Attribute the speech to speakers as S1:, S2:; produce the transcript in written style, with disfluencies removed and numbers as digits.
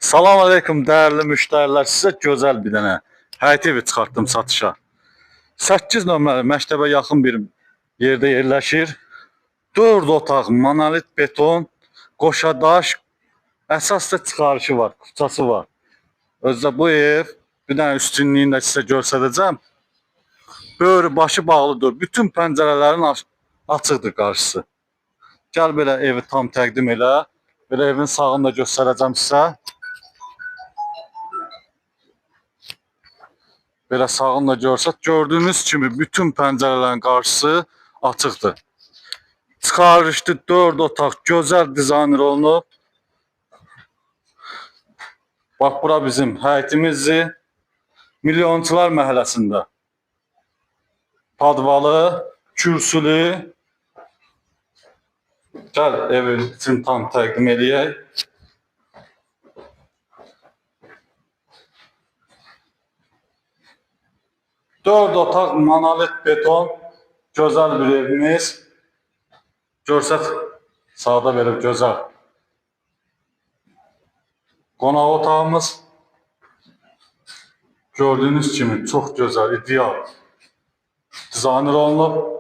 S1: Salam aleyküm değerli müştərilər. Sizə gözəl bir dənə həyət evi çıxartdım satışa. 8 nömrəli məktəbə yaxın bir yerdə yerləşir. 4 otaq, monolit beton, qoşadaş, əsas da çıxarışı var, kupçası var. Özdə bu ev bir dənə üstünlüyünü də sizə göstərəcəm. Böyrü başı bağlıdır. Bütün pəncərələrin açıqdır qarşısı. Gəl belə evi tam təqdim elə. Belə evin sağını da göstərəcəm sizə. Belə sağında görsək, gördüyünüz kimi bütün pəncərələrin qarşısı açıqdır. Çıxarışlı 4 otaq gözəl dizayn olunub. Bax, bura bizim həyətimizdir. Milyonçular məhəlləsində. Padvalı, kürsülü. Gəl evin için tam təqdim edək. Dörd otaq monolit beton, gözəl bir evimiz. Görsək, sağda belə gözəl qonaq otağımız. Gördüyünüz kimi çox gözəl, ideal dizayn olunub.